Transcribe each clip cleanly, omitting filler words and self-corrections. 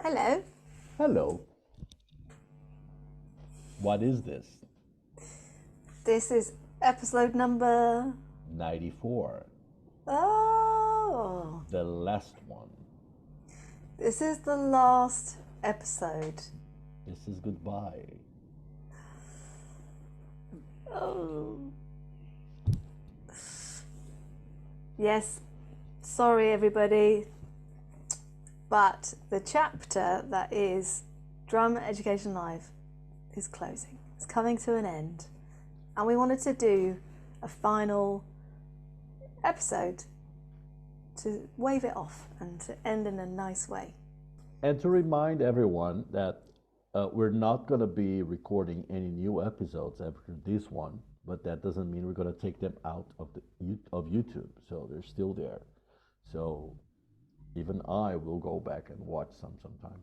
Hello. Hello. What is this? This is episode number... 94. Oh. The last one. This is the last episode. This is goodbye. Oh. Yes. Sorry, everybody. But the chapter that is Drum Education Live is closing. It's coming to an end. And we wanted to do a final episode to wave it off and to end in a nice way. And to remind everyone that we're not going to be recording any new episodes after this one, but that doesn't mean we're going to take them out of YouTube. So they're still there. So even I will go back and watch some sometime.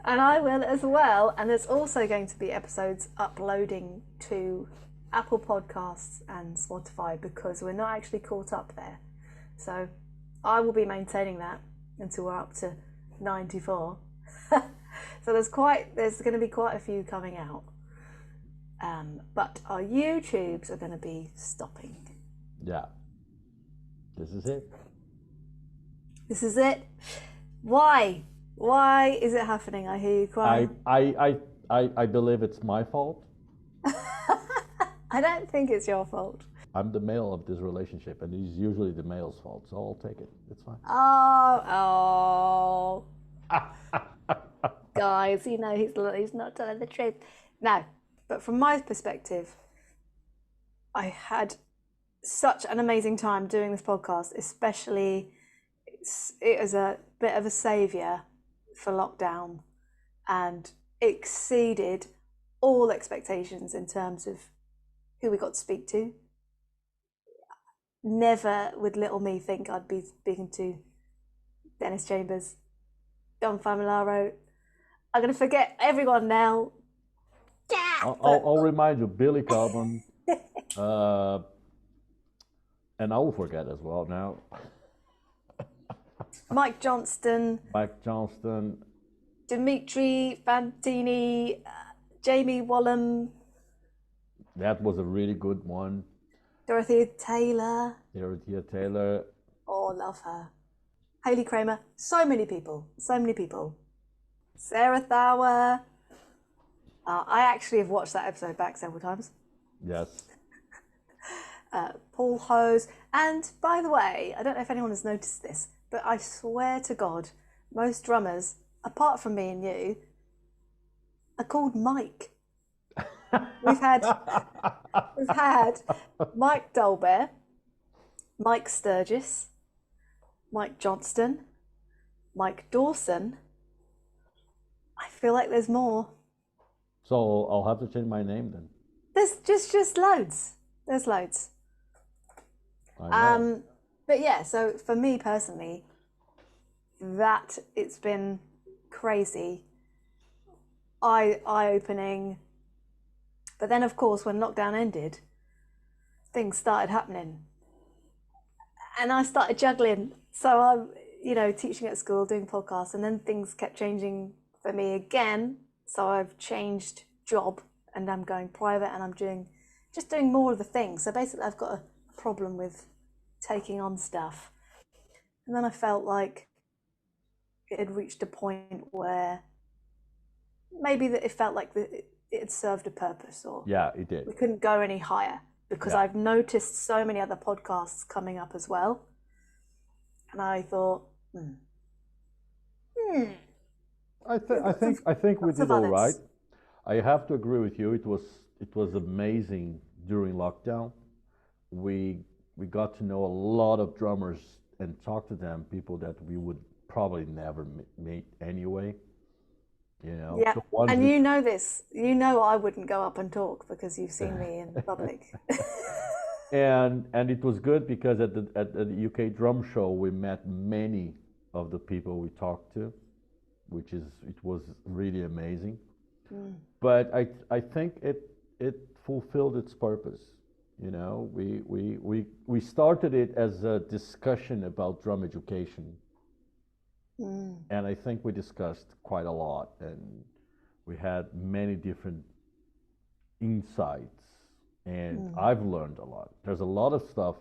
And I will as well. And there's also going to be episodes uploading to Apple Podcasts and Spotify because we're not actually caught up there. So I will be maintaining that until we're up to 94. So there's going to be quite a few coming out. But our YouTubes are going to be stopping. Yeah. This is it. This is it. Why? Why is it happening? I hear you crying. I believe it's my fault. I don't think it's your fault. I'm the male of this relationship, and it's usually the male's fault, so I'll take it. It's fine. Oh. Guys, you know he's not telling the truth. No, but from my perspective, I had such an amazing time doing this podcast, especially it was a bit of a saviour for lockdown and exceeded all expectations in terms of who we got to speak to. Never would little me think I'd be speaking to Dennis Chambers, Don Familaro. I'm going to forget everyone now. Yeah, I'll remind you, Billy Carbon, and I will forget as well now. Mike Johnston, Dimitri Fantini, Jamie Wallum. That was a really good one. Dorothea Taylor. Oh, love her. Hayley Kramer. So many people. Sarah Thawer. I actually have watched that episode back several times. Yes. Paul Hose. And by the way, I don't know if anyone has noticed this, but I swear to God, most drummers, apart from me and you, are called Mike. We've had Mike Dolbear, Mike Sturgis, Mike Johnston, Mike Dawson. I feel like there's more. So I'll have to change my name then. There's just loads. There's loads. I know. But yeah, so for me personally, that it's been crazy, eye-opening. But then, of course, when lockdown ended, things started happening. And I started juggling. So I'm, teaching at school, doing podcasts, and then things kept changing for me again. So I've changed job and I'm going private and I'm doing more of the things. So basically I've got a problem with taking on stuff. And then I felt like it had reached a point where maybe that it felt like it had served a purpose, or Yeah, it did. we couldn't go any higher because I've noticed so many other podcasts coming up as well. And I thought, I think we did all right. I have to agree with you. It was amazing during lockdown. We got to know a lot of drummers and talk to them, people that we would probably never meet anyway. Yeah, and you know this. You know I wouldn't go up and talk because you've seen me in public. and it was good because at the UK drum show we met many of the people we talked to, it was really amazing. But I think it fulfilled its purpose. We started it as a discussion about drum education, Mm. And I think we discussed quite a lot, and we had many different insights, and Mm. I've learned a lot. There's a lot of stuff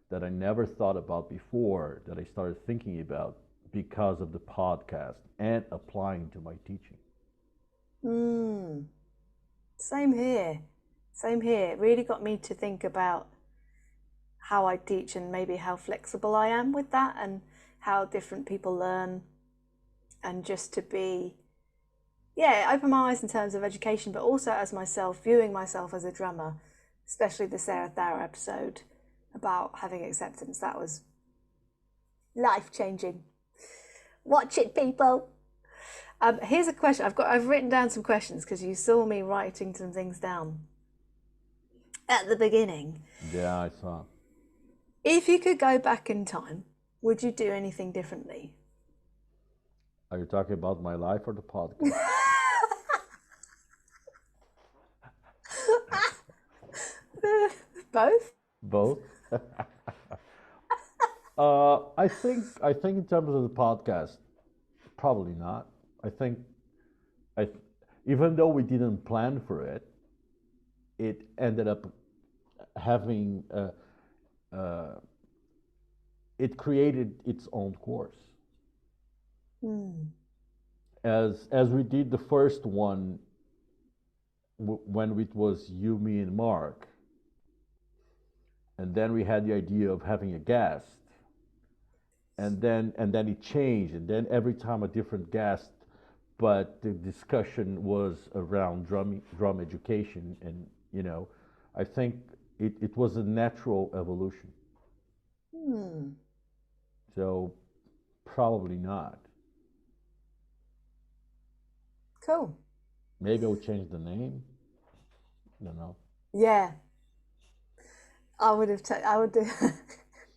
that I never thought about before that I started thinking about because of the podcast and applying to my teaching. Mm. Same here. Same here. It really got me to think about how I teach and maybe how flexible I am with that and how different people learn, and just to be, yeah, open my eyes in terms of education, but also as myself, viewing myself as a drummer, especially the Sarah Thara episode about having acceptance. That was life changing. Watch it, people. Here's a question. I've written down some questions because you saw me writing some things down at the beginning. Yeah, I saw. If you could go back in time, would you do anything differently? Are you talking about my life or the podcast? Both? Both. I think in terms of the podcast, probably not. I think I, even though we didn't plan for it, it ended up having uh, it created its own course. Hmm. As we did the first one when it was you, me, and Mark, and then we had the idea of having a guest, and then it changed, and then every time a different guest, but the discussion was around drum education, and I think it was a natural evolution. Hmm. So probably not. Cool. Maybe I'll change the name. I don't know. Yeah, I would have. I would do.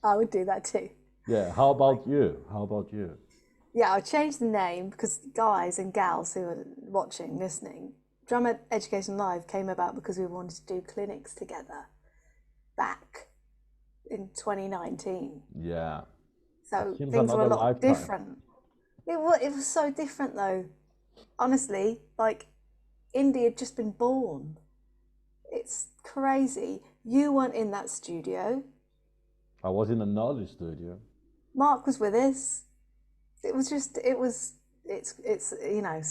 I would do that too. Yeah. How about you? How about you? Yeah, I'll change the name because guys and gals who are watching, listening, Drama Education Live came about because we wanted to do clinics together back in 2019. Yeah. It So seems things were a another lot lifetime. different. It was so different though. Honestly, like Indy had just been born. It's crazy. You weren't in that studio. I was in another studio. Mark was with us. It's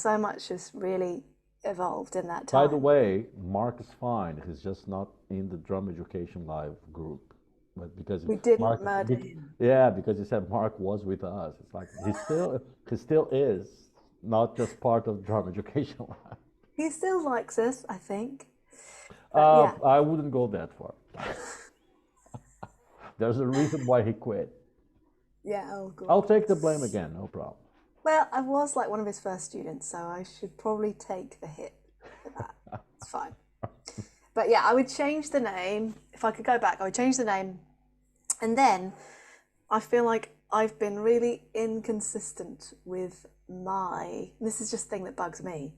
so much has really evolved in that By the time. way, Mark is fine. He's just not in the Drum Education Live group. But because We didn't Mark, murder him. yeah, because you said Mark was with us. It's like he still is not just part of Drum Education Live. He still likes us, I think. But yeah, I wouldn't go that far. There's a reason why he quit. yeah, oh god. I'll take the blame again, no problem. Well, I was like one of his first students, so I should probably take the hit for that. It's fine. But yeah, I would change the name. If I could go back, I would change the name. And then I feel like I've been really inconsistent with this is just a thing that bugs me,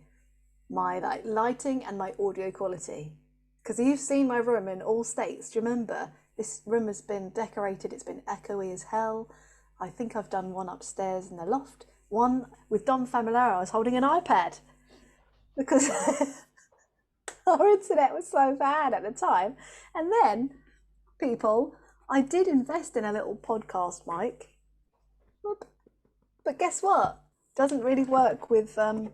my like lighting and my audio quality. Because you've seen my room in all states. Do you remember? This room has been decorated, it's been echoey as hell. I think I've done one upstairs in the loft, one with Dom Familaro. I was holding an iPad because our internet was so bad at the time. And then, people, I did invest in a little podcast mic, but guess what? Doesn't really work with my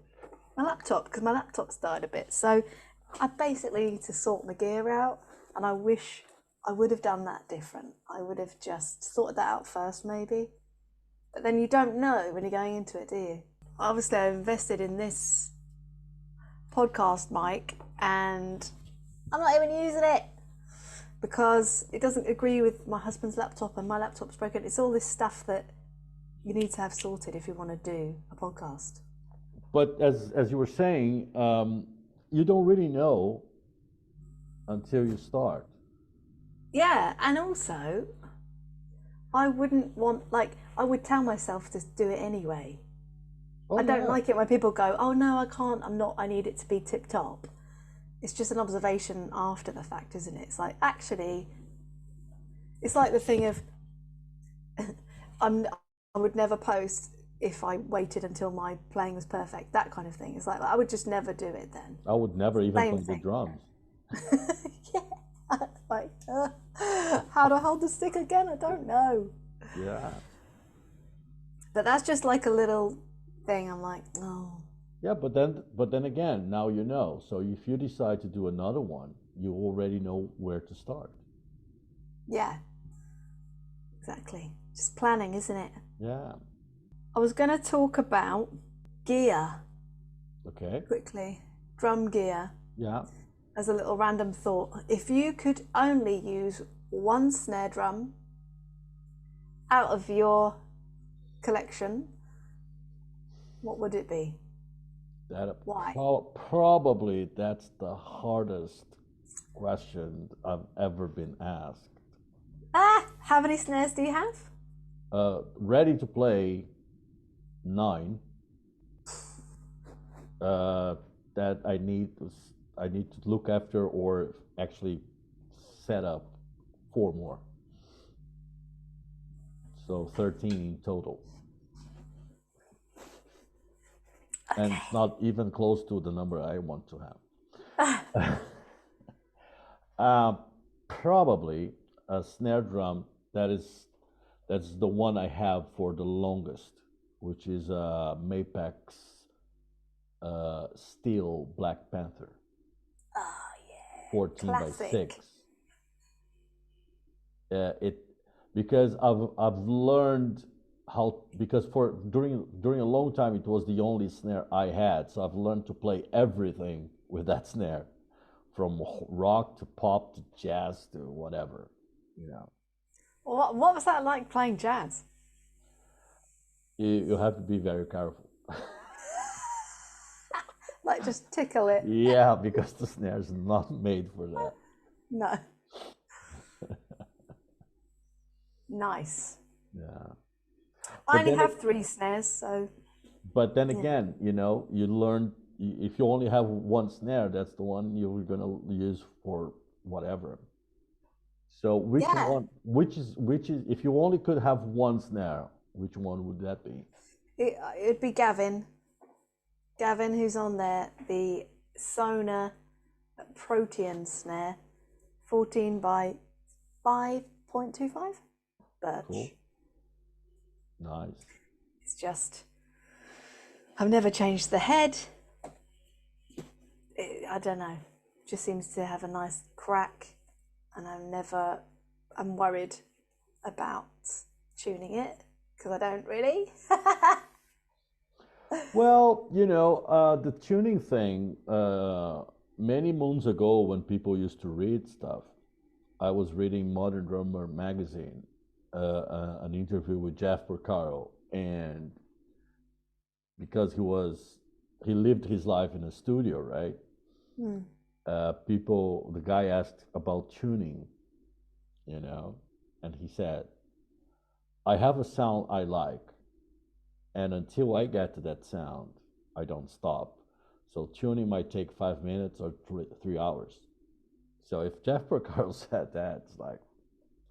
laptop because my laptop's died a bit. So I basically need to sort my gear out, and I wish I would have done that different. I would have just sorted that out first, maybe. But then you don't know when you're going into it, do you? Obviously, I invested in this podcast mic, and I'm not even using it because it doesn't agree with my husband's laptop, and my laptop's broken. It's all this stuff that you need to have sorted if you want to do a podcast. But as you were saying, you don't really know until you start. Yeah, and also, I wouldn't want, I would tell myself to do it anyway. Oh I don't yeah. like it when people go, oh no, I can't, I'm not, I need it to be tip top. It's just an observation after the fact, isn't it? It's like, actually, it's like the thing of, I would never post, if I waited until my playing was perfect. That kind of thing. It's like I would just never do it then. I would never even Same play the thing. drums. Yeah. Like, how do I hold the stick again? I don't know. Yeah. But that's just like a little thing. I'm like, oh, Yeah, but then again, now you know. So if you decide to do another one, you already know where to start. yeah, exactly. Just planning, isn't it? Yeah. I was going to talk about gear Okay. quickly. Drum gear Yeah. as a little random thought. If you could only use one snare drum out of your collection, what would it be? That Why? probably that's the hardest question I've ever been asked. How many snares do you have? Ready to play 9. Uh, that I need to look after or actually set up 4 more. So 13 in total. And it's Okay. not even close to the number I want to have. Uh, Probably a snare drum that's the one I have for the longest, which is Mapex Steel Black Panther, Oh, yeah. 14 by Classic. 6. It because I've learned how, because for during a long time it was the only snare I had, so I've learned to play everything with that snare, from rock to pop to jazz to whatever, you know. What was that like playing jazz? You have to be very careful. Like just tickle it? Yeah, because the snare is not made for that. No. Nice. Yeah. I But only then have 3 snares, so but then yeah. again, you learn, if you only have one snare, that's the one you're gonna use for whatever. So Yeah, which is if you only could have one snare, which one would that be? it'd be Gavin. Gavin, who's on there, the Sona Protean snare, 14 by 5.25 Cool. birch. Nice. It's just, I've never changed the head. I don't know, just seems to have a nice crack, and I'm worried about tuning it because I don't really. Well, the tuning thing, many moons ago when people used to read stuff, I was reading Modern Drummer magazine, an interview with Jeff Porcaro, and because he lived his life in a studio, right? Hmm. The guy asked about tuning, you know, and he said, I have a sound I like, and until I get to that sound, I don't stop. So tuning might take 5 minutes or 3 hours. So if Jeff Porcaro said that, it's like,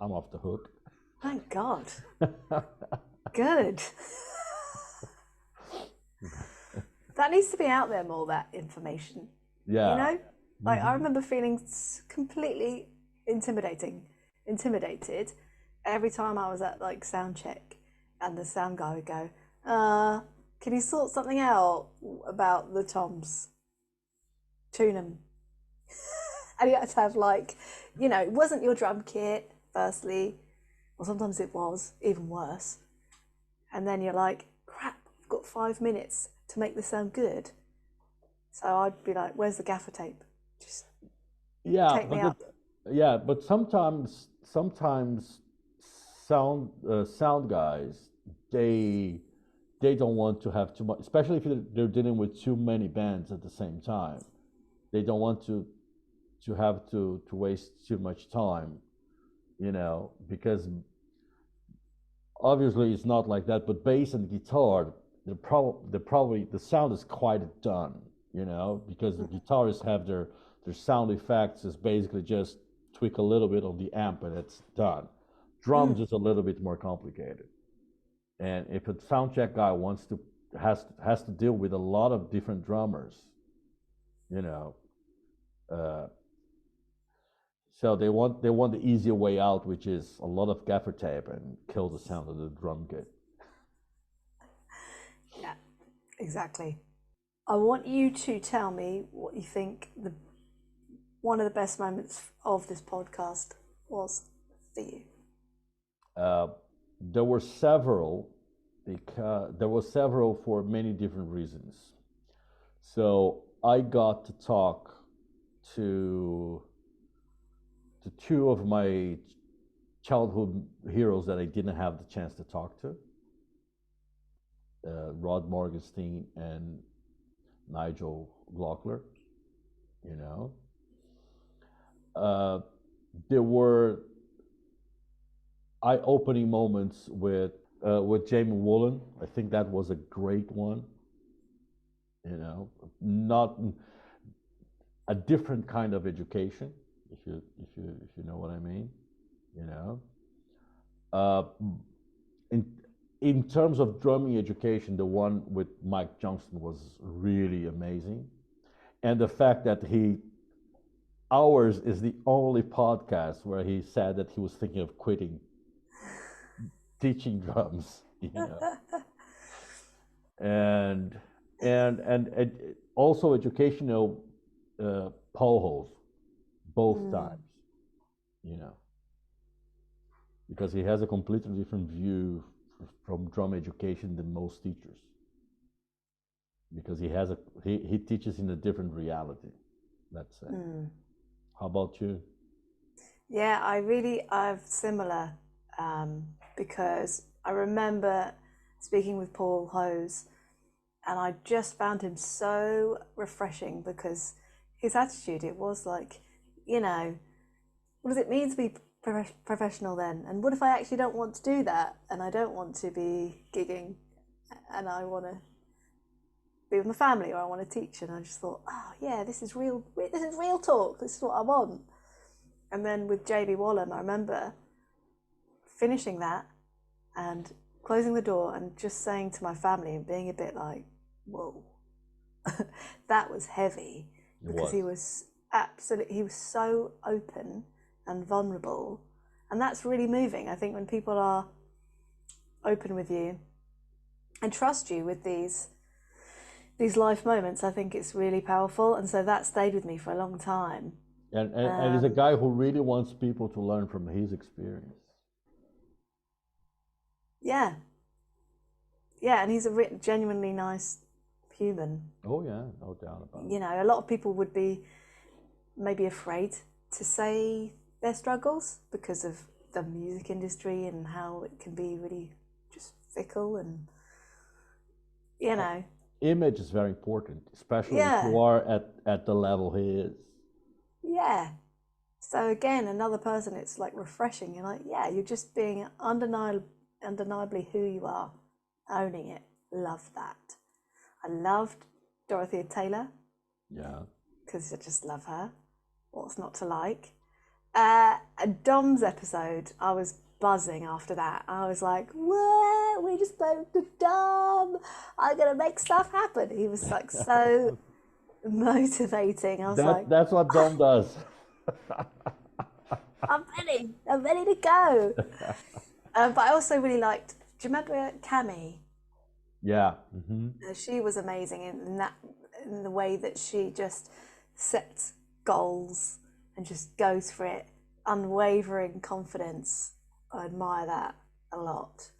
I'm off the hook. Thank God. Good. That needs to be out there more, that information. You Yeah. know? Like, I Hmm. remember feeling completely intimidated every time I was at like sound check and the sound guy would go, can you sort something out about the toms? Tune them. And you had to have like, it wasn't your drum kit, firstly, or sometimes it was, even worse. And then you're like, crap, I've got 5 minutes to make this sound good. So I'd be like, where's the gaffer tape? Just Yeah, take me up. but sometimes sound guys, they they don't want to have too much, especially if they're dealing with too many bands at the same time. They don't want to have to waste too much time, because obviously it's not like that. But bass and guitar, they're probably the sound is quite done, because the guitarists have their sound effects is basically just tweak a little bit of the amp and it's done. Drums Mm. is a little bit more complicated, And if a sound check guy has to deal with a lot of different drummers, you know, uh, so they want the easier way out, which is a lot of gaffer tape and kill the sound of the drum kit. Yeah, exactly. I want you to tell me what you think one of the best moments of this podcast was for you. Uh, there were several for many different reasons. So I got to talk to two of my childhood heroes that I didn't have the chance to talk to, Rod Morgenstein and Nigel Glockler. You know, there were eye-opening moments with Jamie Woolen. I think that was a great one. You know, not a different kind of education, if you know what I mean. You know, uh, in in terms of drumming education, the one with Mike Johnston was really amazing, and the fact that ours is the only podcast where he said that he was thinking of quitting teaching drums, you know, and and also educational polls both times, you know, because he has a completely different view from drum education than most teachers, because he teaches in a different reality, let's say. How about you? Yeah, I've similar, because I remember speaking with Paul Hose, and I just found him so refreshing because his attitude, it was like, you know, what does it mean to be professional then? And what if I actually don't want to do that and I don't want to be gigging and I want to be with my family or I want to teach? And I just thought, oh yeah, this is real talk. This is what I want. And then with JB Wallum, I remember finishing that and closing the door and just saying to my family and being a bit like, whoa, that was heavy, because he was so open and vulnerable. And that's really moving. I think when people are open with you and trust you with these life moments, I think it's really powerful. And so that stayed with me for a long time. And he's a guy who really wants people to learn from his experience. Yeah. Yeah, and he's a genuinely nice human. Oh yeah, no doubt about it. You know, a lot of people would be maybe afraid to say their struggles because of the music industry and how it can be really just fickle and, you know. Image is very important, especially if you are at the level he is. Yeah. So again, another person, it's like refreshing. You're like, yeah, you're just being undeniably who you are, owning it. Love that. I loved Dorothea Taylor. Yeah. Because I just love her. What's not to like? Dom's episode, I was buzzing after that. I was like, what? We just spoke to Dom. I'm going to make stuff happen. He was like so motivating. I was that's what Dom does. I'm ready to go. But I also really liked, do you remember Cami? Yeah. Mm-hmm. She was amazing in the way that she just sets goals and just goes for it, unwavering confidence. I admire that a lot.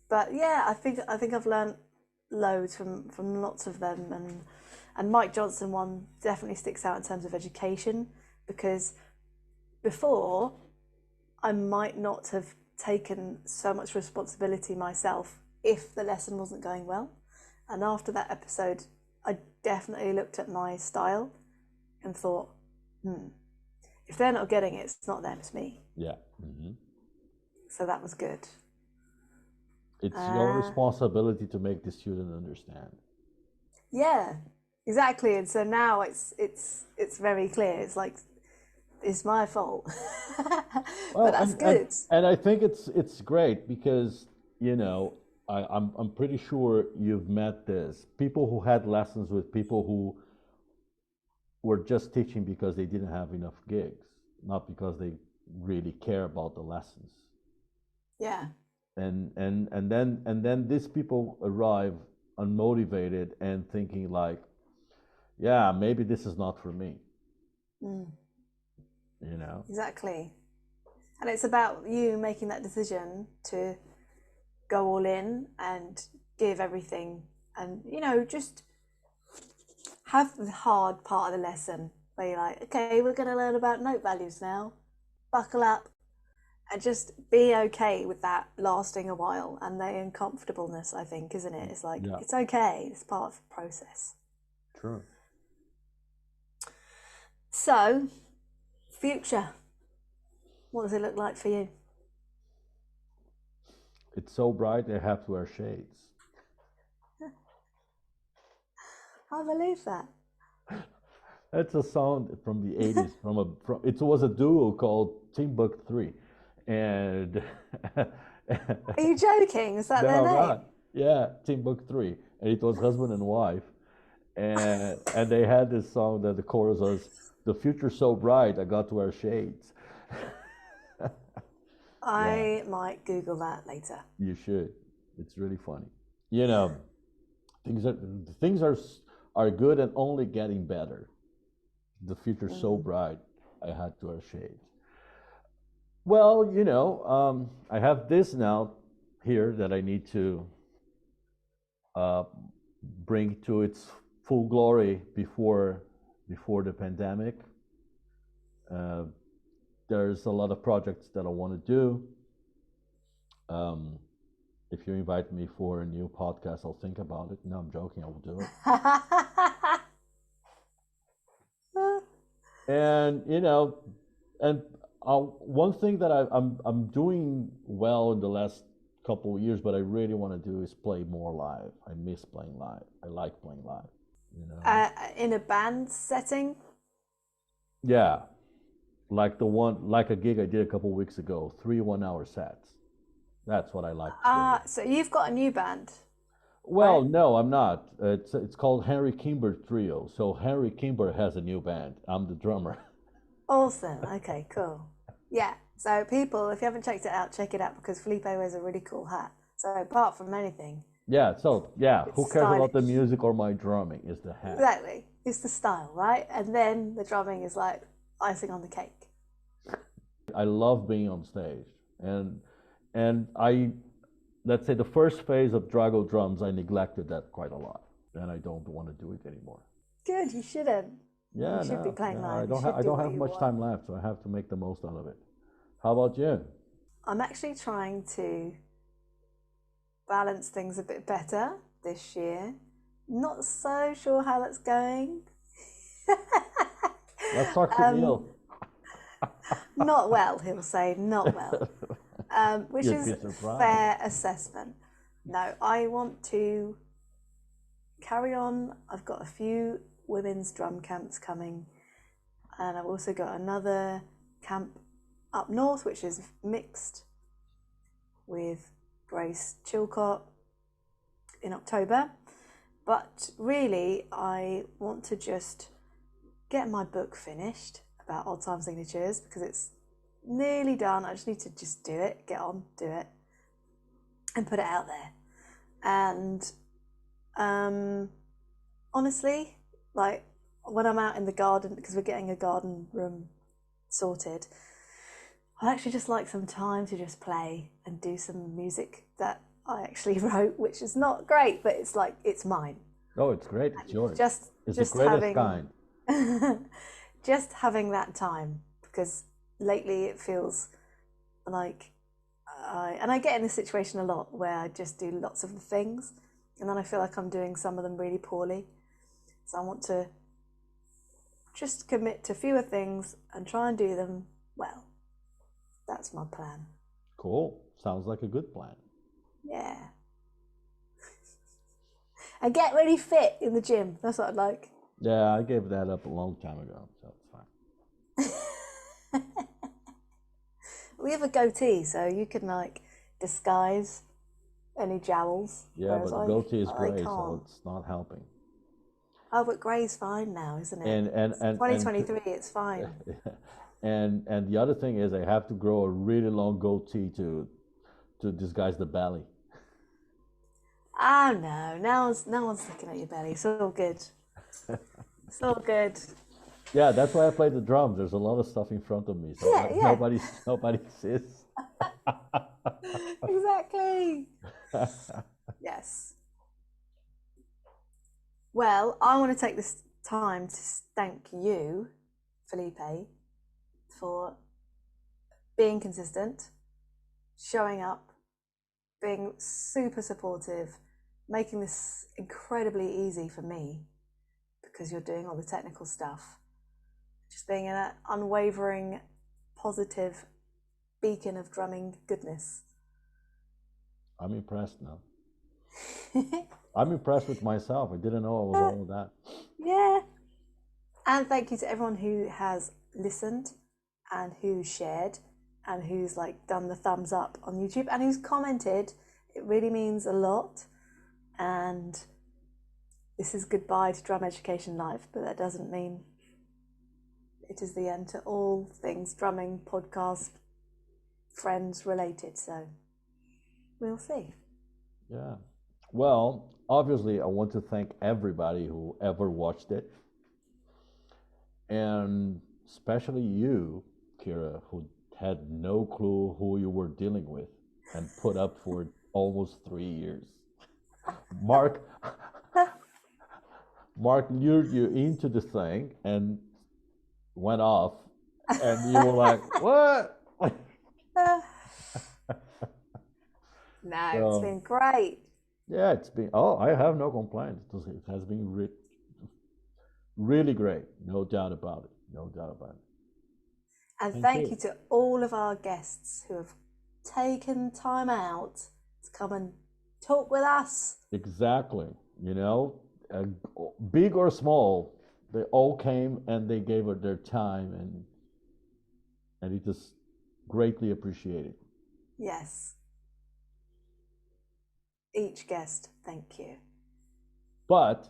But yeah, I think I've learned loads from lots of them, and Mike Johnson one definitely sticks out in terms of education, because before I might not have taken so much responsibility myself if the lesson wasn't going well. And after that episode, I definitely looked at my style and thought, if they're not getting it, it's not them, it's me. Yeah. Mm-hmm. So that was good. It's your responsibility to make the student understand. Yeah, exactly. And so now it's very clear. It's like, it's my fault. Well, but that's good. And I think it's great because, you know, I'm pretty sure you've met this. People who had lessons with people who were just teaching because they didn't have enough gigs, not because they really care about the lessons. Yeah. And then these people arrive unmotivated and thinking like, yeah, maybe this is not for me, Mm, you know? exactly. And it's about you making that decision to go all in and give everything and, just have the hard part of the lesson where you're like, okay, we're going to learn about note values now. Buckle up and just be okay with that lasting a while and the uncomfortableness, I think, isn't it? It's like, Yeah, it's okay, it's part of the process. true. So, future, what does it look like for you? It's so bright they have to wear shades. I believe that. That's a song from the 80s it was a duo called Timbuk 3. And Are you joking? Is that no, their I'm name? not. Yeah, Timbuk 3. And it was husband and wife. And they had this song that the chorus was, "The future's so bright, I got to wear shades." Yeah, I might Google that later. you should. It's really funny. You know, things are things are good and only getting better. The future's so Mm. bright, I had to wear shades. Well, I have this now here that I need to uh, bring to its full glory before the pandemic. Uh, there's a lot of projects that I want to do. Um, if you invite me for a new podcast, I'll think about it. No, I'm joking. I will do it. And and one thing that I'm doing well in the last couple of years, but I really want to do is play more live. I miss playing live. I like playing live. You know? In a band setting? Yeah, like a gig I did a couple of weeks ago, 3 1-hour sets. That's what I like to do. So you've got a new band, Well, right? no, I'm not. It's called Henry Kimber Trio. So Henry Kimber has a new band. I'm the drummer. Awesome. Okay, cool. Yeah. So people, if you haven't checked it out, check it out because Felipe wears a really cool hat. So apart from anything, Yeah. So yeah, it's who cares about the stylish. music or my drumming? Is the hat. Exactly. It's the style, right? And then the drumming is like icing on the cake. I love being on stage, and I let's say the first phase of Drago drums, I neglected that quite a lot, and I don't want to do it anymore. Good, you shouldn't. You Yeah, should be no, playing no, live. You I should do don't what have you much want. time left, so I have to make the most out of it. How about you? I'm actually trying to balance things a bit better this year. Not so sure how that's going. Let's talk to um, Neil. not well, he'll say, not well, which You'd is be surprised. fair assessment. No, I want to carry on. I've got a few women's drum camps coming, and I've also got another camp up north, which is mixed with Grace Chilcott in October. But really, I want to just get my book finished about odd time signatures because it's nearly done. I just need to just do it, get on, do it, and put it out there. And honestly, like when I'm out in the garden, because we're getting a garden room sorted, I actually just like some time to just play and do some music that I actually wrote, which is not great, but it's like it's mine. Oh, it's great. It's And yours. just It's the just greatest having kind. just having that time because lately it feels like I get in this situation a lot where I just do lots of the things and then I feel like I'm doing some of them really poorly. So I want to just commit to fewer things and try and do them well. That's my plan. Cool. Sounds like a good plan. Yeah. And get really fit in the gym. That's what I'd like. Yeah, I gave that up a long time ago, so it's fine. We have a goatee, so you can like disguise any jowls. Yeah, Whereas but the goatee is I gray, so can't. it's not helping. Oh, but grey's fine now, isn't it? And 2023, it's fine. and the other thing is I have to grow a really long goatee to disguise the belly. Oh no, no one's looking at your belly. It's all good. It's all good. Yeah, that's why I play the drums. There's a lot of stuff in front of me, so Yeah, yeah, nobody sees. exactly. Yes. Well, I want to take this time to thank you, Felipe, for being consistent, showing up, being super supportive, making this incredibly easy for me because you're doing all the technical stuff. Just being an unwavering, positive beacon of drumming goodness. I'm impressed now. I'm impressed with myself. I didn't know I was all of that. Yeah. And thank you to everyone who has listened and who shared and who's like done the thumbs up on YouTube and who's commented. It really means a lot. And this is goodbye to Drum Education Live, but that doesn't mean it is the end to all things drumming, podcast, friends related. So we'll see. Yeah. Well, obviously, I want to thank everybody who ever watched it, and especially you, Kira, who had no clue who you were dealing with and put up for almost 3 years. Mark, Mark lured you into the thing and went off, and you were like, "What?" No, it's So been great. yeah, it's been. Oh, I have no complaints. It has been really great, no doubt about it. No doubt about it. And Thank thank you. you to all of our guests who have taken time out to come and talk with us. Exactly. You know, uh, big or small, they all came and they gave it their time, and it is greatly appreciated. Yes. Each guest, thank you. But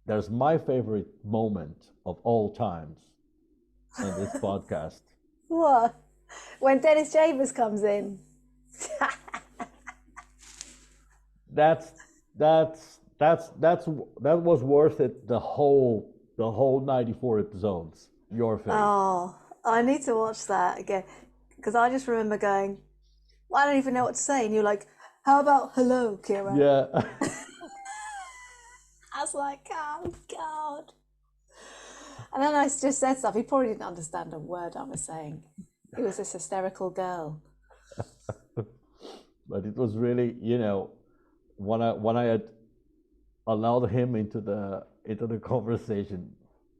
there's my favorite moment of all times in this podcast. What? When Dennis Chambers comes in. That's that was worth it. The whole 94 episodes. Your face. Oh, I need to watch that again because I just remember going, well, I don't even know what to say. And you're like, how about hello, Kira? Yeah. I was like, oh, God. And then I just said stuff. He probably didn't understand a word I was saying. He was this hysterical girl. But it was really, when I had allowed him into the conversation,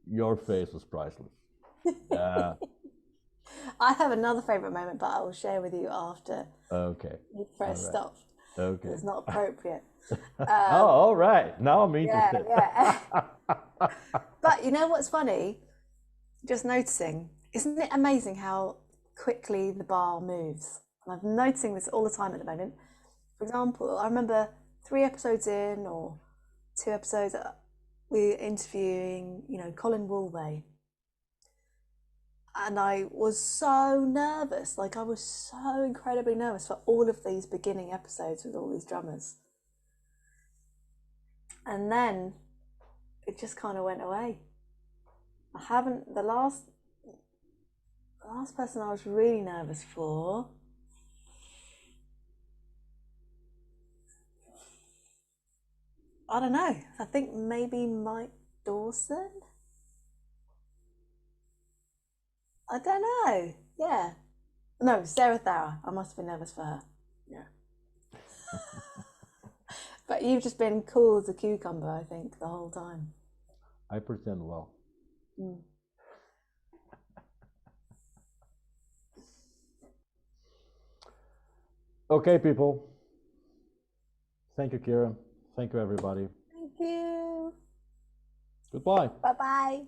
your face was priceless. Yeah. I have another favourite moment, but I will share with you after Okay. you press All right. stop. Okay. It's not appropriate. Oh, all right. Now I'm Yeah, interested. yeah. But you know what's funny? Just noticing, isn't it amazing how quickly the bar moves? And I'm noticing this all the time at the moment. For example, I remember 3 episodes in or 2 episodes, we were interviewing, Colin Woolway. And I was so nervous. Like, I was so incredibly nervous for all of these beginning episodes with all these drummers. And then it just kind of went away. The last person I was really nervous for, I don't know. I think maybe Mike Dawson. I don't know. Yeah. No, Sarah Thara. I must have been nervous for her. Yeah. But you've just been cool as a cucumber, I think, the whole time. I pretend well. Mm. Okay, people. Thank you, Kira. Thank you, everybody. Thank you. Goodbye. Bye bye.